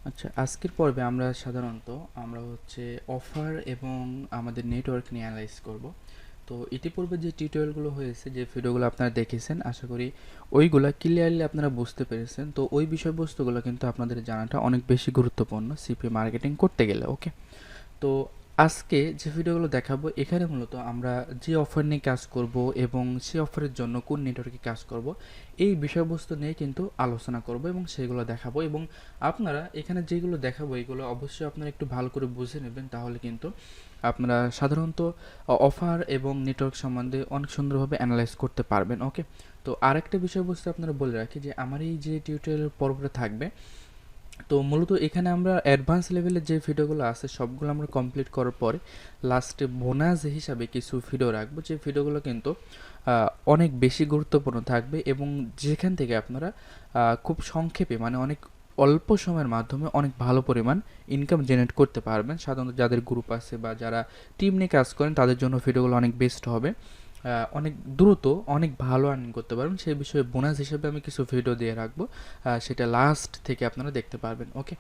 আচ্ছা, আজকের পর্বে আমরা সাধারণত অফার এবং আমাদের নেটওয়ার্ক নিয়ে অ্যানালাইজ করব। তো ইতিপূর্বে যে টিউটোরিয়ালগুলো হয়েছে, যে ভিডিওগুলো আপনারা দেখেছেন, আশা করি ওইগুলা ক্লিয়ারলি আপনারা বুঝতে পেরেছেন। তো ওই বিষয়বস্তুগুলো কিন্তু আপনাদের জানাটা অনেক বেশি গুরুত্বপূর্ণ সিপি মার্কেটিং করতে গেলে। ওকে, তো আজকে যে ভিডিওগুলো দেখাবো এখানে মূলত আমরা যে অফার নিয়ে কাজ করব এবং সেই অফারের জন্য কোন নেটওয়ার্কে কাজ করব এই বিষয়বস্তু নিয়ে কিন্তু আলোচনা করব এবং সেগুলো দেখাবো। এবং আপনারা এখানে যেগুলো দেখাবো এগুলো অবশ্যই আপনারা একটু ভালো করে বুঝে নেবেন, তাহলে কিন্তু আপনারা সাধারণত অফার এবং নেটওয়ার্ক সম্বন্ধে অনেক সুন্দরভাবে অ্যানালাইজ করতে পারবেন। ওকে, তো আরেকটা বিষয়বস্তু আপনারা বলে রাখি যে আমার এই যে টিউটোরিয়ালের পর্বটা থাকবে, তো মূলত এখানে আমরা অ্যাডভান্স লেভেলের যে ভিডিওগুলো আছে সবগুলো আমরা কমপ্লিট করার পরে লাস্টে বোনাস হিসাবে কিছু ভিডিও রাখবো, যে ভিডিওগুলো কিন্তু অনেক বেশি গুরুত্বপূর্ণ থাকবে এবং যেখান থেকে আপনারা খুব সংক্ষেপে, মানে অনেক অল্প সময়ের মাধ্যমে অনেক ভালো পরিমাণ ইনকাম জেনারেট করতে পারবেন। সাধারণত যাদের গ্রুপ আছে বা যারা টিম নিয়ে কাজ করেন তাদের জন্য ভিডিওগুলো অনেক বেস্ট হবে। অনেক দ্রুত অনেক ভালো আর্নিং করতে পারবেন, সেই বিষয়ে বোনাস হিসেবে আমি কিছু ভিডিও দিয়ে রাখবো, সেটা লাস্ট থেকে আপনারা দেখতে পারবেন। ওকে,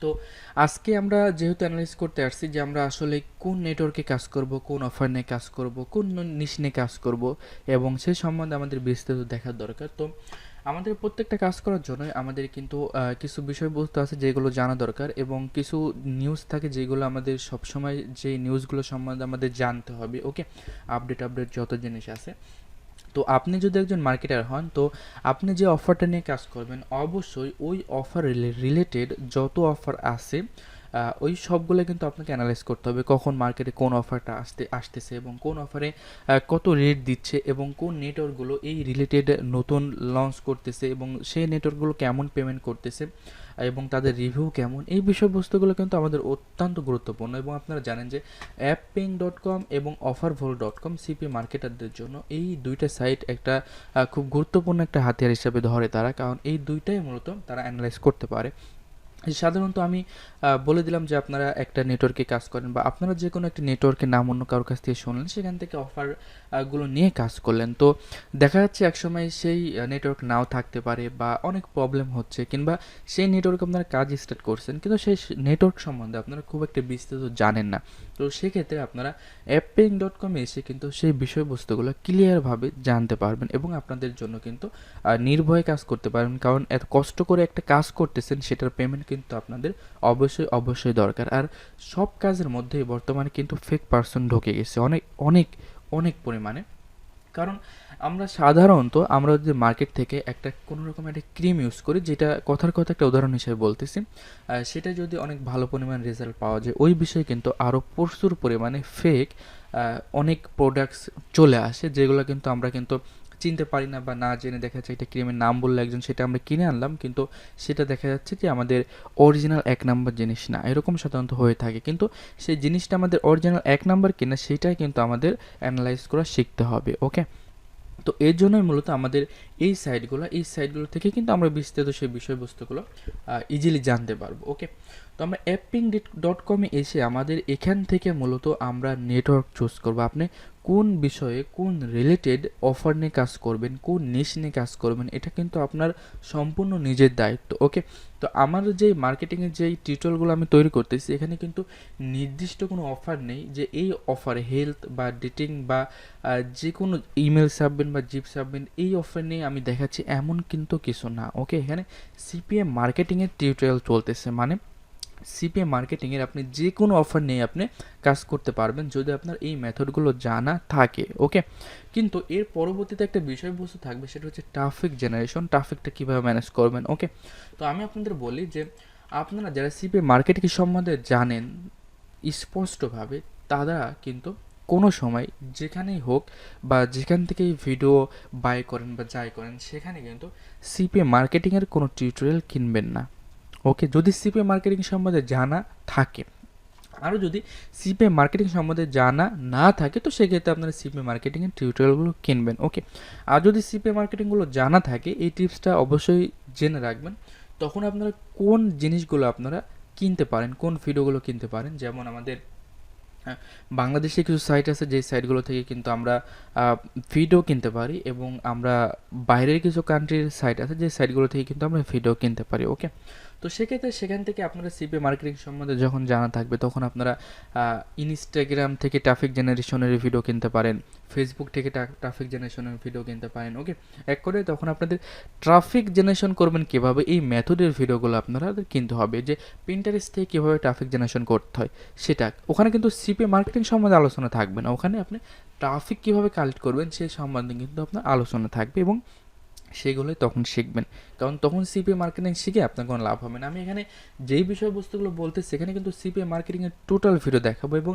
তো আজকে আমরা যেহেতু অ্যানালাইজ করতে আসছি যে আমরা আসলে কোন নেটওয়ার্কে কাজ করব, কোন অফার নিয়ে কাজ করব, কোন নিশ নিয়ে কাজ করব এবং সেই সম্বন্ধে আমাদের বিস্তারিত দেখার দরকার। তো আমাদের প্রত্যেকটা কাজ করার জন্য আমাদের কিন্তু কিছু বিষয়বস্তু আছে যেগুলো জানা দরকার এবং কিছু নিউজ থাকে যেগুলো আমাদের সবসময়, যে নিউজগুলো সম্বন্ধে আমাদের জানতে হবে। ওকে, আপডেট যত জিনিস আছে। তো আপনি যদি একজন মার্কেটার হন, তো আপনি যে অফারটা নিয়ে কাজ করবেন অবশ্যই ওই অফার রিলেটেড যত অফার আছে ওই সবগুলো কিন্তু আপনাকে অ্যানালাইজ করতে হবে। কখন মার্কেটে কোন অফারটা আসতেছে এবং কোন অফারে কত রেট দিচ্ছে এবং কোন নেটওয়ার্কগুলো এই রিলেটেড নতুন লঞ্চ করতেছে এবং সেই নেটওয়ার্কগুলো কেমন পেমেন্ট করতেছে এবং তাদের রিভিউ কেমন, এই বিষয়বস্তুগুলো কিন্তু আমাদের অত্যন্ত গুরুত্বপূর্ণ। এবং আপনারা জানেন যে apping.com এবং offervol.com সিপি মার্কেটারদের জন্য এই দুইটা সাইট একটা খুব গুরুত্বপূর্ণ একটা হাতিয়ার হিসেবে ধরে তারা, কারণ এই দুইটাই মূলত তারা অ্যানালাইজ করতে পারে। সাধারণত আমি বলে দিলাম যে আপনারা একটা নেটওয়ার্কে কাজ করেন বা আপনারা যে কোনো একটা নেটওয়ার্কের নাম অন্য কারোর কাছ থেকে শুনলেন, সেখান থেকে অফার গুলো নিয়ে কাজ করলেন। তো দেখা যাচ্ছে একসময় সেই নেটওয়ার্ক নাও থাকতে পারে বা অনেক প্রবলেম হচ্ছে, কিংবা সেই নেটওয়ার্কে আপনারা কাজ স্টার্ট করছেন কিন্তু সেই নেটওয়ার্ক সম্বন্ধে আপনারা খুব একটা বিস্তারিত জানেন না। তো সেক্ষেত্রে আপনারা apping.com-এ এসে কিন্তু সেই বিষয়বস্তুগুলো ক্লিয়ারভাবে জানতে পারবেন এবং আপনাদের জন্য কিন্তু নির্ভয়ে কাজ করতে পারবেন, কারণ এত কষ্ট করে একটা কাজ করতেছেন সেটার পেমেন্ট কিন্তু আপনাদের অবশ্যই দরকার। আর সব কাজের মধ্যেই বর্তমানে কিন্তু ফেক পার্সন ঢুকে গেছে অনেক অনেক অনেক পরিমাণে। কারণ আমরা যদি মার্কেট থেকে একটা কোনো রকম একটা ক্রিম ইউজ করি, যেটা কথার কথা একটা উদাহরণ হিসেবে বলতেছি, সেটা যদি অনেক ভালো পরিমাণ রেজাল্ট পাওয়া যায়, ওই বিষয়ে কিন্তু আরও প্রচুর পরিমাণে ফেক অনেক প্রোডাক্টস চলে আসে, যেগুলো কিন্তু আমরা কিন্তু চিনতে পারি না বা না জেনে দেখা যাচ্ছে এটা ক্রিমের নাম বললো একজন, সেটা আমরা কিনে আনলাম কিন্তু সেটা দেখা যাচ্ছে যে আমাদের অরিজিনাল এক নাম্বার জিনিস না, এরকম সাধারণত হয়ে থাকে। কিন্তু সেই জিনিসটা আমাদের অরিজিনাল এক নাম্বার কিনা সেটাই কিন্তু আমাদের অ্যানালাইজ করা শিখতে হবে। ওকে, তো এর জন্যই মূলত আমাদের এই সাইটগুলো থেকে কিন্তু আমরা বিস্তারিত সেই বিষয়বস্তুগুলো ইজিলি জানতে পারবো। ওকে, তো আমরা apping.com-এ এসে আমাদের এখান থেকে মূলত আমরা নেটওয়ার্ক চুজ করবো। আপনি কোন বিষয়ে কোন রিলেটেড অফার নিয়ে কাজ করবেন, কোন নিশ নিয়ে কাজ করবেন, এটা কিন্তু আপনার সম্পূর্ণ নিজের দায়িত্ব। ওকে, তো আমার যেই মার্কেটিংয়ের যেই টিউটোরিয়ালগুলো আমি তৈরি করতেছি এখানে কিন্তু নির্দিষ্ট কোনো অফার নেই যে এই অফারে হেলথ বা ডেটিং বা যে কোনো ইমেল সাবমিট বা জিপ সাবমিট এই অফার নিয়ে আমি দেখাচ্ছি, এমন কিন্তু কিছু না। ওকে, এখানে সিপিএম মার্কেটিংয়ের টিউটোরিয়াল চলতেছে, মানে সিপিএম মার্কেটিংয়ের আপনি যে কোনো অফার নিয়ে আপনি কাজ করতে পারবেন যদি আপনার এই মেথডগুলো জানা থাকে। ওকে, কিন্তু এর পরবর্তীতে একটা বিষয়বস্তু থাকবে, সেটা হচ্ছে ট্রাফিক জেনারেশন, ট্রাফিকটা কীভাবে ম্যানেজ করবেন। ওকে, তো আমি আপনাদের বলি যে আপনারা যারা সিপিএম মার্কেটিং সম্বন্ধে জানেন স্পষ্টভাবে, তারা কিন্তু কোনো সময় যেখানেই হোক বা যেখান থেকেই ভিডিও বাই করেন বা যাই করেন সেখানে কিন্তু সিপিএম মার্কেটিংয়ের কোনো টিউটোরিয়াল কিনবেন না। ওকে, যদি সিপিএম মার্কেটিং সম্বন্ধে জানা থাকে, আরও যদি সিপিএম মার্কেটিং সম্বন্ধে জানা না থাকে তো সেক্ষেত্রে আপনারা সিপিএম মার্কেটিংয়ের টিউটোরিয়ালগুলো কিনবেন। ওকে, আর যদি সিপিএম মার্কেটিংগুলো জানা থাকে এই টিপসটা অবশ্যই জেনে রাখবেন, তখন আপনারা কোন জিনিসগুলো আপনারা কিনতে পারেন, কোন ভিডিওগুলো কিনতে পারেন। যেমন আমাদের বাংলাদেশে কিছু সাইট আছে যেই সাইটগুলো থেকে কিন্তু আমরা ভিডিও কিনতে পারি এবং আমরা বাইরের কিছু কান্ট্রির সাইট আছে যে সাইটগুলো থেকে কিন্তু আমরা ভিডিও কিনতে পারি। ওকে, তো সেক্ষেত্রে সেখান থেকে আপনারা সিপিএ মার্কেটিং সম্বন্ধে যখন জানা থাকবে তখন আপনারা ইনস্টাগ্রাম থেকে ট্রাফিক জেনারেশনের ভিডিও কিনতে পারেন, ফেসবুক থেকে ট্রাফিক জেনারেশনের ভিডিও কিনতে পারেন। ওকে, এক করে তখন আপনাদের ট্রাফিক জেনারেশন করবেন কীভাবে, এই মেথডের ভিডিওগুলো আপনারা কিনতে হবে, যে পিন্টারেস্ট থেকে কীভাবে ট্রাফিক জেনারেশন করতে হয় সেটা। ওখানে কিন্তু সিপিএ মার্কেটিং সম্বন্ধে আলোচনা থাকবে না, ওখানে আপনি ট্রাফিক কীভাবে কালেক্ট করবেন সেই সম্বন্ধে কিন্তু আপনার আলোচনা থাকবে এবং সেগুলোই তখন শিখবেন। কারণ তখন সিপিএ মার্কেটিং শিখে আপনার কোনো লাভ হবে না। আমি এখানে যেই বিষয়বস্তুগুলো বলতেছি এখানে কিন্তু সিপিএ মার্কেটিংয়ের টোটাল ভিডিও দেখাবো, এবং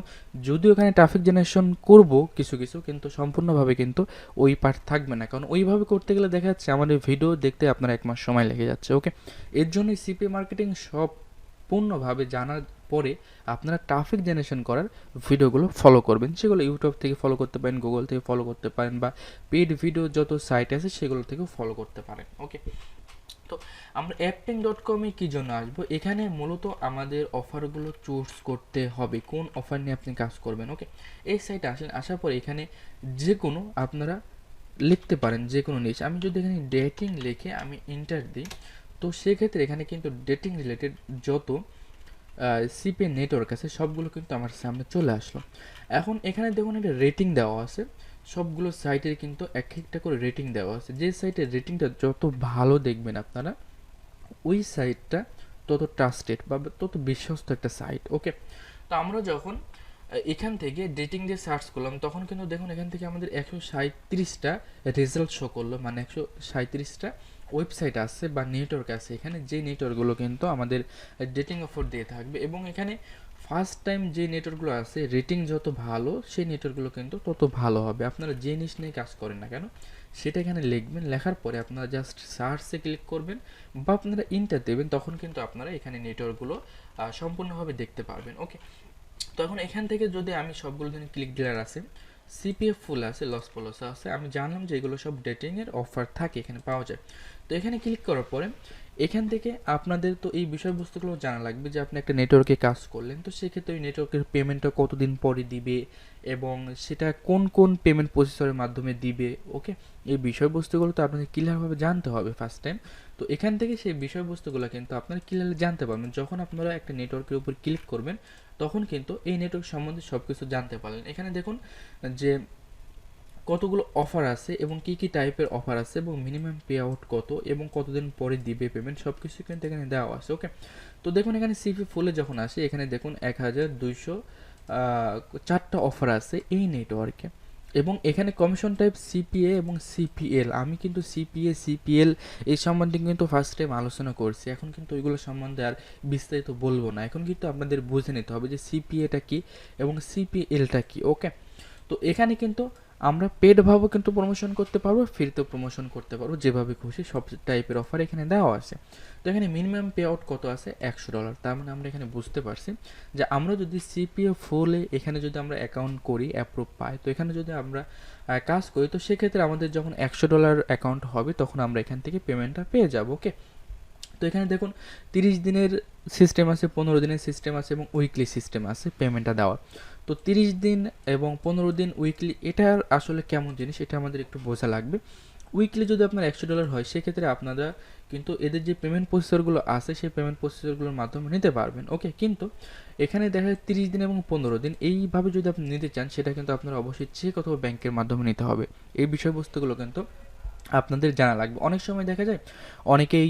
যদিও এখানে ট্রাফিক জেনারেশন করব কিছু কিছু, কিন্তু সম্পূর্ণভাবে কিন্তু ওই পার্ট থাকবে না, কারণ ওইভাবে করতে গেলে দেখা যাচ্ছে আমাদের ভিডিও দেখতে আপনার 1 মাস সময় লেগে যাচ্ছে। ওকে, এর জন্যই সিপিএ মার্কেটিং সম্পূর্ণভাবে জানার পরে আপনারা ট্রাফিক জেনারেশন করার ভিডিওগুলো ফলো করবেন। সেগুলো ইউটিউব থেকে ফলো করতে পারেন, গুগল থেকে ফলো করতে পারেন, বা পেড ভিডিও যত সাইট আছে সেগুলো থেকেও ফলো করতে পারেন। ওকে, তো আমরা appting.com-এ কী জন্য আসবো, এখানে মূলত আমাদের অফারগুলো চুজ করতে হবে, কোন অফার নিয়ে আপনি কাজ করবেন। ওকে, এই সাইটে আসেন, আসার পর এখানে যে কোনো আপনারা লিখতে পারেন যে কোনো নিশ। আমি যদি এখানে ডেটিং লিখে আমি এন্টার দিই, তো সেক্ষেত্রে এখানে কিন্তু ডেটিং রিলেটেড যত সিপিএ নেটওয়ার্ক আছে সবগুলো কিন্তু আমার সামনে চলে আসলো। এখন এখানে দেখুন একটা রেটিং দেওয়া আছে, সবগুলো সাইটের কিন্তু এক একটা করে রেটিং দেওয়া আছে। যে সাইটের রেটিংটা যত ভালো দেখবেন আপনারা, ওই সাইটটা তত ট্রাস্টেড বা তত বিশ্বস্ত একটা সাইট। ওকে, তো আমরা যখন এখান থেকে ডেটিং দিয়ে সার্চ করলাম তখন কিন্তু দেখুন এখান থেকে আমাদের 137টা রেজাল্ট শো করলো, মানে 137টা ওয়েবসাইট আছে বা নেটওয়ার্ক আছে এখানে, যে নেটওয়ার্কগুলো কিন্তু আমাদের ডেটিং অফার দিয়ে থাকবে। এবং এখানে ফার্স্ট টাইম যে নেটওয়ার্কগুলো আছে রেটিং যত ভালো সেই নেটওয়ার্কগুলো কিন্তু তত ভালো হবে। আপনারা যে নিশ নিয়ে কাজ করেন না কেন সেটা এখানে লিখবেন, লেখার পরে আপনারা জাস্ট সার্চে ক্লিক করবেন বা আপনারা ইন্টার দেবেন, তখন কিন্তু আপনারা এখানে নেটওয়ার্কগুলো সম্পূর্ণভাবে দেখতে পারবেন। ওকে, তো এখন এখান থেকে যদি আমি সবগুলো দিন ক্লিক ডিলার আছে, সিপিএফ ফুল আছে, লস পলস আছে, আমি জানলাম যে এগুলো সব ডেটিংয়ের অফার থাকে এখানে পাওয়া যায়। তো এখানে ক্লিক করার পরে এখান থেকে আপনাদের তো এই বিষয়বস্তুগুলো জানা লাগবে যে আপনি একটা নেটওয়ার্কে কাজ করলেন, তো সেক্ষেত্রে ওই নেটওয়ার্কের পেমেন্টটা কতদিন পরে দিবে এবং সেটা কোন কোন পেমেন্ট প্রসেসরের মাধ্যমে দিবে। ওকে, এই বিষয়বস্তুগুলো তো আপনাদের ক্লিয়ারভাবে জানতে হবে ফার্স্ট টাইম। তো এখান থেকে সেই বিষয়বস্তুগুলো কিন্তু আপনারা ক্লিয়ারলি জানতে পারবেন যখন আপনারা একটা নেটওয়ার্কের উপর ক্লিক করবেন, তখন কিন্তু এই নেটওয়ার্ক সম্বন্ধে সব কিছু জানতে পারলেন। এখানে দেখুন যে কতগুলো অফার আছে এবং কী কী টাইপের অফার আছে এবং মিনিমাম পে আউট কত এবং কতদিন পরে দিবে পেমেন্ট, সব কিছু কিন্তু এখানে দেওয়া আছে। ওকে, তো দেখুন এখানে সিপি ফুলে যখন আসে এখানে দেখুন 1204টা অফার আছে এই নেটওয়ার্কে, এবং এখানে কমিশন টাইপ সিপিএ এবং সিপিএল। আমি কিন্তু সিপিএ সিপিএল এই সম্বন্ধে কিন্তু ফার্স্ট টাইম আলোচনা করছি, এখন কিন্তু ওইগুলো সম্বন্ধে আর বিস্তারিত বলবো না। এখন কিন্তু আপনাদের বুঝে নিতে হবে যে সিপিএটা কী এবং সিপিএলটা কী। ওকে, তো এখানে কিন্তু আমরা পেডভাবেও কিন্তু প্রমোশন করতে পারবো, ফ্রিতেও প্রমোশন করতে পারবো, যেভাবে খুশি সব টাইপের অফার এখানে দেওয়া আছে। তো এখানে মিনিমাম পে আউট কত আছে, $100। তার মানে আমরা এখানে বুঝতে পারছি যে আমরা যদি সিপিএ ফুলে এখানে যদি আমরা অ্যাকাউন্ট করি, অ্যাপ্রুভ পাই, তো এখানে যদি আমরা কাজ করি, তো সেক্ষেত্রে আমাদের যখন $100 অ্যাকাউন্ট হবে তখন আমরা এখান থেকে পেমেন্টটা পেয়ে যাব। ওকে, তো এখানে দেখুন 30 দিনের সিস্টেম আছে, 15 দিনের সিস্টেম আছে এবং উইকলি সিস্টেম আছে পেমেন্টটা দেওয়ার। তো 30 দিন এবং 15 দিন উইকলি, এটার আসলে কেমন জিনিস এটা আমাদের একটু বোঝা লাগবে। উইকলি যদি আপনার $100 হয় সেক্ষেত্রে আপনারা কিন্তু এদের যে পেমেন্ট প্রসেসরগুলো আছে সেই পেমেন্ট প্রসেসরগুলোর মাধ্যমে নিতে পারবেন। ওকে, কিন্তু এখানে দেখা যায় 30 দিন এবং 15 দিন এইভাবে যদি আপনি নিতে চান সেটা কিন্তু আপনারা অবশ্যই চেক অথবা ব্যাংকের মাধ্যমে নিতে হবে। এই বিষয়বস্তুগুলো কিন্তু আপনাদের জানা লাগবে। অনেক সময় দেখা যায় অনেকেই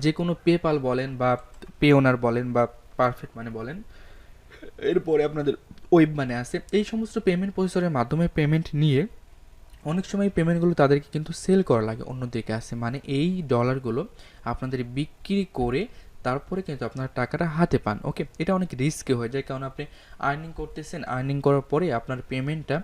যে কোনো পেপাল বলেন বা পে ওনার বলেন বা পারফেক্ট মানে বলেন, এরপরে আপনাদের ওয়েব মানে আছে, এই সমস্ত পেমেন্ট প্রসেসরের মাধ্যমে পেমেন্ট নিয়ে অনেক সময় পেমেন্টগুলো তাদেরকে কিন্তু সেল করা লাগে অন্যদিকে আছে, মানে এই ডলারগুলো আপনাদের বিক্রি করে তারপরে কিন্তু আপনার টাকাটা হাতে পান। ওকে, এটা অনেক রিস্কি হয়ে যায়, কারণ আপনি আর্নিং করতেছেন, আর্নিং করার পরে আপনার পেমেন্টটা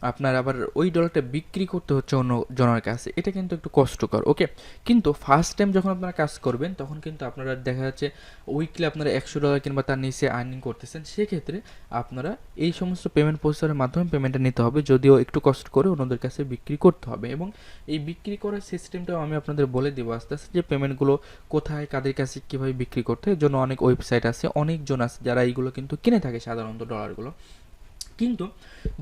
আপনার আবার ওই ডলারটা বিক্রি করতে হচ্ছে অন্য জনের কাছে, এটা কিন্তু একটু কষ্টকর। ওকে, কিন্তু ফার্স্ট টাইম যখন আপনারা কাজ করবেন তখন কিন্তু আপনারা দেখা যাচ্ছে উইকলি আপনারা $100 কিংবা তার নিচে আর্নিং করতেছেন, সেক্ষেত্রে আপনারা এই সমস্ত পেমেন্ট প্রসেসরের মাধ্যমে পেমেন্টটা নিতে হবে, যদিও একটু কষ্ট করে অন্যদের কাছে বিক্রি করতে হবে। এবং এই বিক্রি করার সিস্টেমটাও আমি আপনাদের বলে দেবো আস্তে আস্তে, যে পেমেন্টগুলো কোথায় কাদের কাছে কীভাবে বিক্রি করতে হয়। এর জন্য অনেক ওয়েবসাইট আছে, অনেকজন আছে যারা এইগুলো কিন্তু কিনে থাকে সাধারণত ডলারগুলো। কিন্তু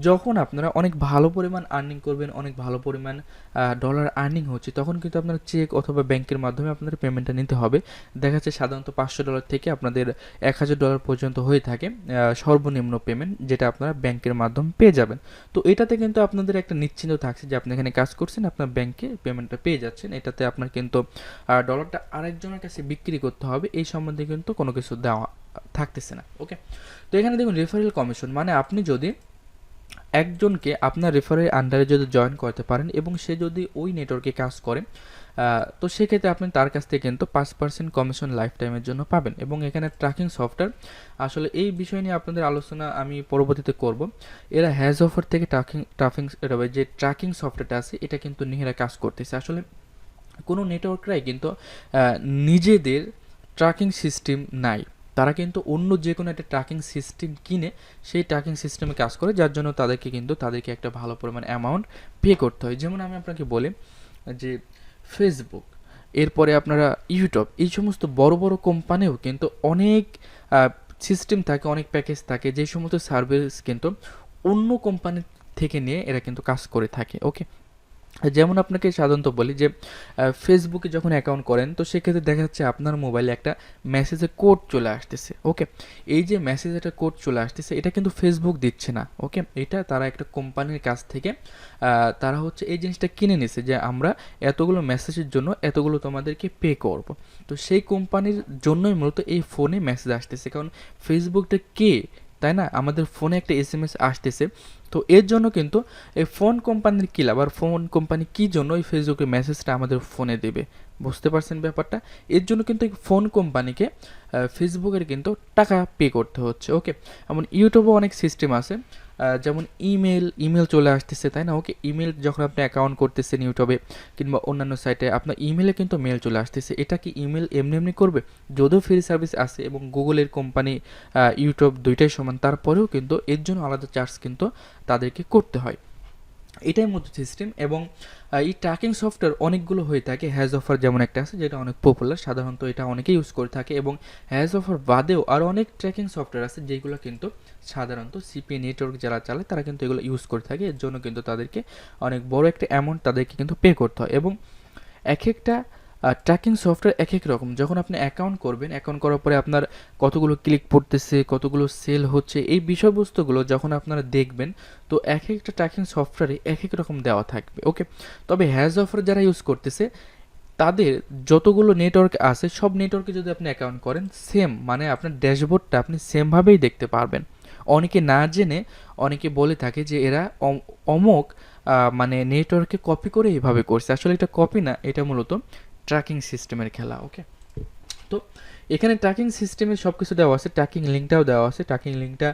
যখন আপনারা অনেক ভালো পরিমাণ আর্নিং করবেন, অনেক ভালো পরিমাণ ডলার আর্নিং হচ্ছে, তখন কিন্তু আপনার চেক অথবা ব্যাংকের মাধ্যমে আপনাদের পেমেন্টটা নিতে হবে। দেখা যাচ্ছে সাধারণত $500 থেকে আপনাদের $1000 পর্যন্ত হয়ে থাকে সর্বনিম্ন পেমেন্ট, যেটা আপনারা ব্যাংকের মাধ্যমে পেয়ে যাবেন। তো এটাতে কিন্তু আপনাদের একটা নিশ্চিন্ত থাকছে যে আপনি এখানে কাজ করছেন, আপনার ব্যাংকে পেমেন্টটা পেয়ে যাচ্ছেন। এটাতে আপনার কিন্তু ডলারটা আরেকজনের কাছে বিক্রি করতে হবে, এই সম্বন্ধে কিন্তু কোনো কিছু দেওয়া থাকতেছে না। ওকে, তো এখানে দেখুন রেফারেল কমিশন, মানে আপনি যদি একজনকে আপনার রেফারের আন্ডারে যদি জয়েন করতে পারেন এবং সে যদি ওই নেটওয়ার্কে কাজ করে, তো সেক্ষেত্রে আপনি তার কাছ থেকে কিন্তু 5% কমিশন লাইফ টাইমের জন্য পাবেন। এবং এখানে ট্র্যাকিং সফটওয়্যার, আসলে এই বিষয় নিয়ে আপনাদের আলোচনা আমি পরবর্তীতে করব। এরা হ্যাজ অফার থেকে যে ট্র্যাকিং সফটওয়্যারটা আছে এটা কিন্তু নিয়ে এরা কাজ করতেছে। আসলে কোনো নেটওয়ার্করাই কিন্তু নিজেদের ট্র্যাকিং সিস্টেম নাই, তারা কিন্তু অন্য যে কোনো একটা ট্র্যাকিং সিস্টেম কিনে সেই ট্র্যাকিং সিস্টেমে কাজ করে, যার জন্য তাদেরকে একটা ভালো পরিমাণ অ্যামাউন্ট পে করতে হয়। যেমন আমি আপনাকে বলি যে ফেসবুক, এরপরে আপনারা ইউটিউব, এই সমস্ত বড় বড় কোম্পানিও কিন্তু অনেক সিস্টেম থাকে, অনেক প্যাকেজ থাকে, যে সমস্ত সার্ভিস কিন্তু অন্য কোম্পানি থেকে নিয়ে এরা কিন্তু কাজ করে থাকে। ওকে, যেমন আপনাকে সাধারণত বলি যে ফেসবুকে যখন অ্যাকাউন্ট করেন, তো সেক্ষেত্রে দেখা যাচ্ছে আপনার মোবাইলে একটা মেসেজের কোড চলে আসতেছে। ওকে, এই যে মেসেজে একটা কোড চলে আসতেছে, এটা কিন্তু ফেসবুক দিচ্ছে না। ওকে, এটা তারা একটা কোম্পানির কাছ থেকে তারা হচ্ছে এই জিনিসটা কিনে নিছে যে আমরা এতগুলো মেসেজের জন্য এতগুলো তোমাদেরকে পে করব। তো সেই কোম্পানির জন্যই মূলত এই ফোনে মেসেজ আসতেছে, কারণ ফেসবুকটা কে, তাই না? আমাদের ফোনে একটা এসএমএস আসতেছে, তো এর জন্য কিন্তু এই ফোন কোম্পানির কী লাভ, আর ফোন কোম্পানি কী জন্য এই ফেসবুকের মেসেজটা আমাদের ফোনে দেবে, বুঝতে পারছেন ব্যাপারটা? এর জন্য কিন্তু এই ফোন কোম্পানিকে ফেসবুকের কিন্তু টাকা পে করতে হচ্ছে। ওকে, এমন ইউটিউবেও অনেক সিস্টেম আছে, যেমন ইমেল চলে আসতেছে, তাই না? ওকে, ইমেল যখন আপনি অ্যাকাউন্ট করতেছেন ইউটিউবে কিংবা অন্যান্য সাইটে, আপনার ইমেলে কিন্তু মেল চলে আসতেছে। এটা কি ইমেল এমনি এমনি করবে? যদিও ফ্রি সার্ভিস আছে এবং গুগলের কোম্পানি ইউটিউব দুইটাই সমান, তারপরেও কিন্তু এর জন্য আলাদা চার্জ কিন্তু তাদেরকে করতে হয়। এটাই মূলত সিস্টেম। এবং এই ট্র্যাকিং সফটওয়্যার অনেকগুলো হয়ে থাকে। হ্যাজ অফার যেমন একটা আছে যেটা অনেক পপুলার, সাধারণত এটা অনেকেই ইউজ করে থাকে। এবং হ্যাজ অফার বাদেও আরও অনেক ট্র্যাকিং সফটওয়্যার আছে যেগুলো কিন্তু সাধারণত সিপি নেটওয়ার্ক যারা চালায় তারা কিন্তু এগুলো ইউজ করে থাকে। এর জন্য কিন্তু তাদেরকে অনেক বড় একটা অ্যামাউন্ট তাদেরকে কিন্তু পে করতে হয়। এবং এক একটা ট্র্যাকিং সফটওয়্যার এক এক রকম। যখন আপনি অ্যাকাউন্ট করবেন, অ্যাকাউন্ট করার পরে আপনার কতগুলো ক্লিক পড়তেছে, কতগুলো সেল হচ্ছে, এই বিষয়বস্তুগুলো যখন আপনারা দেখবেন, তো এক একটা ট্র্যাকিং সফটওয়্যারে এক এক রকম দেওয়া থাকবে। ওকে, তবে হ্যাজ অফার যারা ইউজ করতেছে তাদের যতগুলো নেটওয়ার্ক আছে সব নেটওয়ার্কে যদি আপনি অ্যাকাউন্ট করেন, সেম মানে আপনার ড্যাশবোর্ডটা আপনি সেমভাবেই দেখতে পারবেন। অনেকে না জেনে অনেকে বলে থাকে যে এরা অমুক মানে নেটওয়ার্কে কপি করে এভাবে করছে। আসলে এটা কপি না, এটা মূলত ট্র্যাকিং সিস্টেমের খেলা। ওকে, তো এখানে ট্র্যাকিং সিস্টেমে সব কিছু দেওয়া আছে, ট্র্যাকিং লিঙ্কটাও দেওয়া আছে। ট্র্যাকিং লিঙ্কটা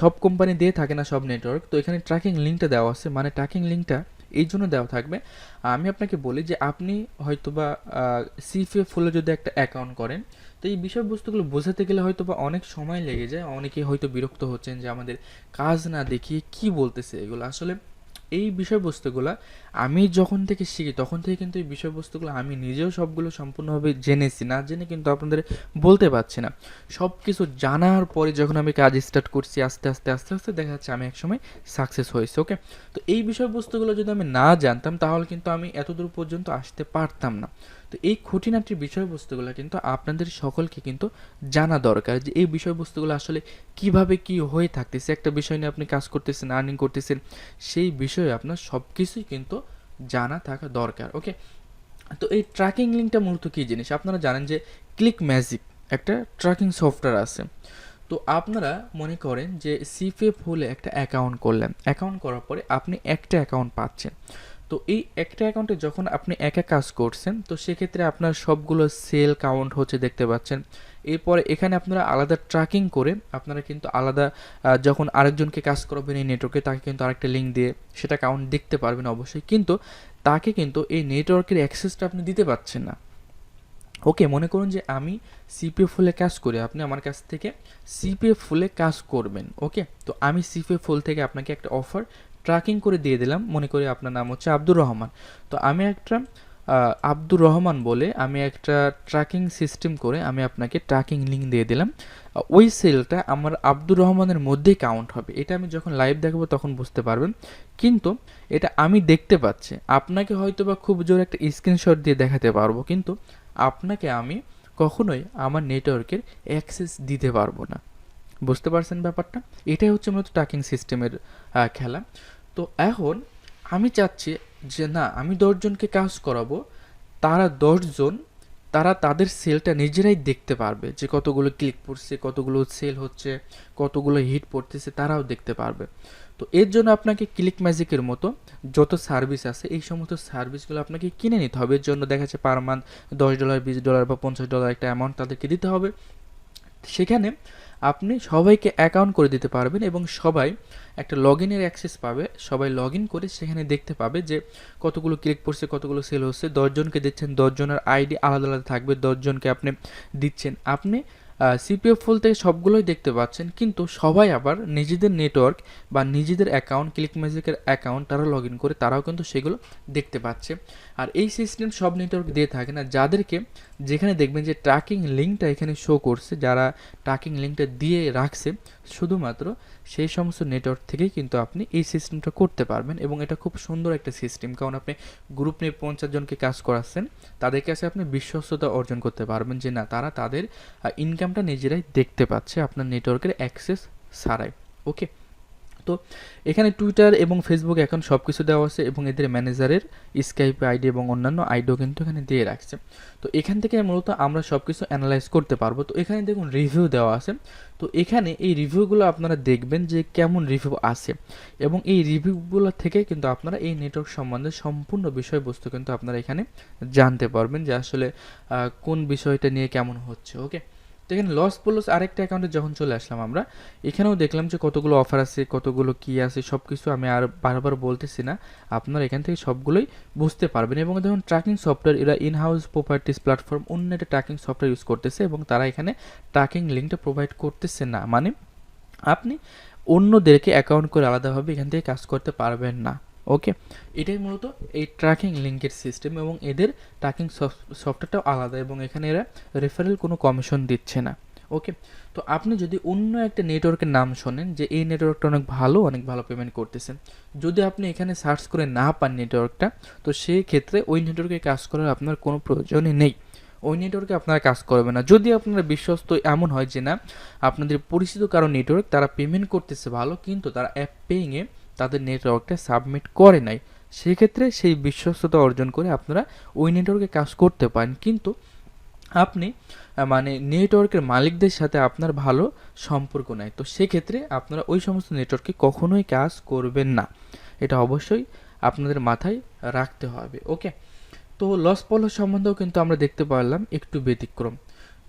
সব কোম্পানি দিয়ে থাকে না, সব নেটওয়ার্ক। তো এখানে ট্র্যাকিং লিঙ্কটা দেওয়া আছে, মানে ট্র্যাকিং লিঙ্কটা এই জন্য দেওয়া থাকবে। আমি আপনাকে বলি যে আপনি হয়তোবা সিপিএফ ফুলে যদি একটা অ্যাকাউন্ট করেন, তো এই বিষয়বস্তুগুলো বোঝাতে গেলে হয়তোবা অনেক সময় লেগে যায়। অনেকে হয়তো বিরক্ত হচ্ছেন যে আমাদের কাজ না দেখিয়ে কি বলতেছে এগুলো। আসলে এই বিষয়বস্তুগুলো আমি যখন থেকে শিখি তখন থেকে কিন্তু এই বিষয়বস্তুগুলো আমি নিজেও সবগুলো সম্পূর্ণভাবে জেনেছি, না জেনে কিন্তু আপনাদের বলতে পারছি না। সব কিছু জানার পরে যখন আমি কাজ স্টার্ট করছি, আস্তে আস্তে আস্তে আস্তে দেখা যাচ্ছে আমি একসময় সাকসেস হয়েছি। ওকে, তো এই বিষয়বস্তুগুলো যদি আমি না জানতাম তাহলে কিন্তু আমি এতদূর পর্যন্ত আসতে পারতাম না। তো এই খুঁটিনাটি বিষয়বস্তুগুলো কিন্তু আপনাদের সকলকে কিন্তু জানা দরকার, যে এই বিষয়বস্তুগুলো আসলে কিভাবে কি হয়ে থাকতেছে। একটা বিষয় নিয়ে আপনি কাজ করতেছেন, আর্নিং করতেছেন, সেই বিষয়ে আপনার সব কিছুই কিন্তু জানা থাকা দরকার। ওকে, তো এই ট্র্যাকিং লিঙ্কটা মূলত কী জিনিস আপনারা জানেন যে ক্লিক ম্যাজিক একটা ট্র্যাকিং সফটওয়্যার আছে। তো আপনারা মনে করেন যে সিপিএফ হলে একটা অ্যাকাউন্ট করলেন, অ্যাকাউন্ট করার পরে আপনি একটা অ্যাকাউন্ট পাচ্ছেন। তো এই একটা অ্যাকাউন্টে যখন আপনি একা কাজ করছেন, তো সেক্ষেত্রে আপনার সবগুলো সেল কাউন্ট হচ্ছে দেখতে পাচ্ছেন। এরপরে এখানে আপনারা আলাদা ট্র্যাকিং করে আপনারা কিন্তু আলাদা যখন আরেকজনকে কাজ করাবেন এই নেটওয়ার্কে, তাকে কিন্তু আরেকটা লিঙ্ক দিয়ে সেটা কাউন্ট দেখতে পারবেন অবশ্যই, কিন্তু তাকে কিন্তু এই নেটওয়ার্কের অ্যাক্সেসটা আপনি দিতে পারছেন না। ওকে, মনে করুন যে আমি সিপিএফ ফুলে কাজ করি, আপনি আমার কাছ থেকে সিপিএফ ফুলে কাজ করবেন। ওকে, তো আমি সিপিএফ ফুল থেকে আপনাকে একটা অফার ট্র্যাকিং করে দিয়ে দিলাম, মনে করি আপনার নাম হচ্ছে আব্দুর রহমান। তো আমি একটা আব্দুর রহমান বলে আমি একটা ট্র্যাকিং সিস্টেম করে আমি আপনাকে ট্র্যাকিং লিঙ্ক দিয়ে দিলাম। ওই সেলটা আমার আব্দুর রহমানের মধ্যেই কাউন্ট হবে। এটা আমি যখন লাইভ দেখাবো তখন বুঝতে পারবেন। কিন্তু এটা আমি দেখতে পাচ্ছি, আপনাকে হয়তো বা খুব জোরে একটা স্ক্রিনশট দিয়ে দেখাতে পারবো, কিন্তু আপনাকে আমি কখনোই আমার নেটওয়ার্কের অ্যাক্সেস দিতে পারবো না। বুঝতে পারছেন ব্যাপারটা? এটাই হচ্ছে মূলত ট্র্যাকিং সিস্টেমের খেলা। তো এখন আমি চাচ্ছি যে না, আমি 10 জনকে কাজ করাবো, তারা 10 জন তারা তাদের সেলটা নিজেরাই দেখতে পারবে যে কতগুলো ক্লিক পড়ছে, কতগুলো সেল হচ্ছে, কতগুলো হিট পড়তেছে, তারাও দেখতে পারবে। তো এর জন্য আপনাকে ক্লিক ম্যাজিকের মতো যত সার্ভিস আছে এই সমস্ত সার্ভিসগুলো আপনাকে কিনে নিতে হবে। এর জন্য দেখা যাচ্ছে পার মান্থ $10, $20 বা $50 একটা অ্যামাউন্ট তাদেরকে দিতে হবে। সেখানে আপনি সবাইকে অ্যাকাউন্ট করে দিতে পারবেন এবং সবাই একটা লগ ইনের অ্যাক্সেস পাবে। সবাই লগ ইন করে সেখানে দেখতে পাবে যে কতগুলো ক্লিক পড়ছে, কতগুলো সেল হচ্ছে। 10 জনকে দিচ্ছেন, 10 জনের আইডি আলাদা আলাদা থাকবে, 10 জনকে আপনি দিচ্ছেন। আপনি সিপিএফ ফুল থেকে সবগুলোই দেখতে পাচ্ছেন, কিন্তু সবাই আবার নিজেদের নেটওয়ার্ক বা নিজেদের অ্যাকাউন্ট, ক্লিক ম্যাজিকের অ্যাকাউন্ট তারা লগ ইন করে তারাও কিন্তু সেগুলো দেখতে পাচ্ছে। আর এই সিস্টেম সব নেটওয়ার্ক দিয়ে থাকে না। যাদেরকে যেখানে দেখবেন যে ট্র্যাকিং লিঙ্কটা এখানে শো করছে, যারা ট্র্যাকিং লিঙ্কটা দিয়ে রাখছে, শুধুমাত্র সেই সমস্ত নেটওয়ার্ক থেকেই কিন্তু আপনি এই সিস্টেমটা করতে পারবেন। এবং এটা খুব সুন্দর একটা সিস্টেম, কারণ আপনি গ্রুপ নিয়ে 50 জনকে কাজ করাচ্ছেন, তাদের কাছে আপনি বিশ্বস্ততা অর্জন করতে পারবেন যে না, তারা তাদের ইনকামটা নিজেরাই দেখতে পাচ্ছে আপনার নেটওয়ার্কের অ্যাক্সেস ছাড়াই। ওকে, তো এখানে টুইটার এবং ফেসবুক অ্যাকাউন্ট সব কিছু দেওয়া আছে এবং এদের ম্যানেজারের স্কাইপ আইডি এবং অন্যান্য আইডিও কিন্তু এখানে দিয়ে রাখছে। তো এখান থেকে মূলত আমরা সব কিছু অ্যানালাইজ করতে পারবো। তো এখানে দেখুন রিভিউ দেওয়া আছে। তো এখানে এই রিভিউগুলো আপনারা দেখবেন যে কেমন রিভিউ আছে, এবং এই রিভিউগুলো থেকে কিন্তু আপনারা এই নেটওয়ার্ক সম্বন্ধে সম্পূর্ণ বিষয়বস্তু কিন্তু আপনারা এখানে জানতে পারবেন যে আসলে কোন বিষয়টা নিয়ে কেমন হচ্ছে। ওকে, তো এখানে লস প্লাস আরেকটা অ্যাকাউন্টে যখন চলে আসলাম আমরা, এখানেও দেখলাম যে কতগুলো অফার আছে, কতগুলো কি আছে, সব কিছু আমি আর বারবার বলতেছি না, আপনারা এখান থেকে সবগুলোই বুঝতে পারবেন। এবং দেখুন ট্র্যাকিং সফটওয়্যার, এরা ইন হাউস প্রপার্টিস প্ল্যাটফর্ম অন্য একটা ট্র্যাকিং সফটওয়্যার ইউজ করতেছে এবং তারা এখানে ট্র্যাকিং লিঙ্কটা প্রোভাইড করতেছে না। মানে আপনি অন্যদেরকে অ্যাকাউন্ট করে আলাদাভাবে এখান থেকে কাজ করতে পারবেন না। ওকে, এটাই মূলত এই ট্র্যাকিং লিঙ্কের সিস্টেম, এবং এদের ট্র্যাকিং সফটওয়্যারটাও আলাদা, এবং এখানে এরা রেফারেল কোনো কমিশন দিচ্ছে না। ওকে, তো আপনি যদি অন্য একটা নেটওয়ার্কের নাম শোনেন যে এই নেটওয়ার্কটা অনেক ভালো পেমেন্ট করতেছেন, যদি আপনি এখানে সার্চ করে না পান নেটওয়ার্কটা, তো সেই ক্ষেত্রে ওই নেটওয়ার্কে কাজ করার আপনার কোনো প্রয়োজনই নেই। ওই নেটওয়ার্কে আপনারা কাজ করবেন না। যদি আপনারা বিশ্বস্ত এমন হয় যে না, আপনাদের পরিচিত কারো নেটওয়ার্ক, তারা পেমেন্ট করতেছে ভালো, কিন্তু তারা অ্যাপ পেইংয়ে তাদের নেটওয়ার্কটা সাবমিট করে নাই, সেক্ষেত্রে সেই বিশ্বস্ততা অর্জন করে আপনারা ওই নেটওয়ার্কে কাজ করতে পারেন। কিন্তু আপনি মানে নেটওয়ার্কের মালিকদের সাথে আপনার ভালো সম্পর্ক নাই, তো সেক্ষেত্রে আপনারা ওই সমস্ত নেটওয়ার্কে কখনোই কাজ করবেন না। এটা অবশ্যই আপনাদের মাথায় রাখতে হবে। ওকে, তো লস পলস সম্বন্ধেও কিন্তু আমরা দেখতে পারলাম একটু ব্যতিক্রম।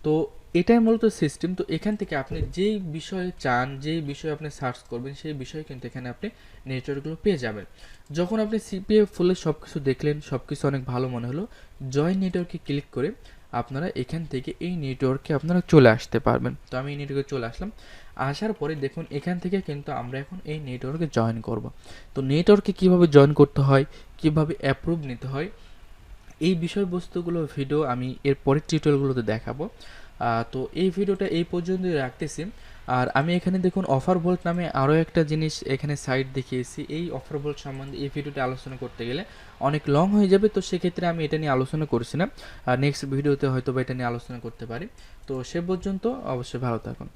তো এটাই মূলত সিস্টেম। তো এখান থেকে আপনি যেই বিষয়ে চান, যেই বিষয়ে আপনি সার্চ করবেন, সেই বিষয়ে কিন্তু এখানে আপনি নেটওয়ার্কগুলো পেয়ে যাবেন। যখন আপনি সিপিএফ ফুলে সব কিছু দেখলেন, সব কিছু অনেক ভালো মনে হলো, জয়েন নেটওয়ার্কে ক্লিক করে আপনারা এখান থেকে এই নেটওয়ার্কে আপনারা চলে আসতে পারবেন। তো আমি এই নেটওয়ার্কে চলে আসলাম। আসার পরে দেখুন এখান থেকে কিন্তু আমরা এখন এই নেটওয়ার্কে জয়েন করব। তো নেটওয়ার্কে কিভাবে জয়েন করতে হয়, কিভাবে অ্যাপ্রুভ নিতে হয়, এই বিষয়বস্তুগুলো ভিডিও আমি এর পরের টিউটোরিয়ালগুলোতে দেখাবো। তো এই ভিডিওটা এই পর্যন্তই রাখতেছি। আর আমি এখানে দেখুন অফার ভোল্ট নামে আরও একটা জিনিস এখানে সাইট দেখিয়েছি। এই অফার ভোল্ট সম্বন্ধে এই ভিডিওটা আলোচনা করতে গেলে অনেক লং হয়ে যাবে, তো সেক্ষেত্রে আমি এটা নিয়ে আলোচনা করছি না। নেক্সট ভিডিওতে হয়তো বা এটা নিয়ে আলোচনা করতে পারি। তো সে পর্যন্ত অবশ্যই ভালো থাকুন।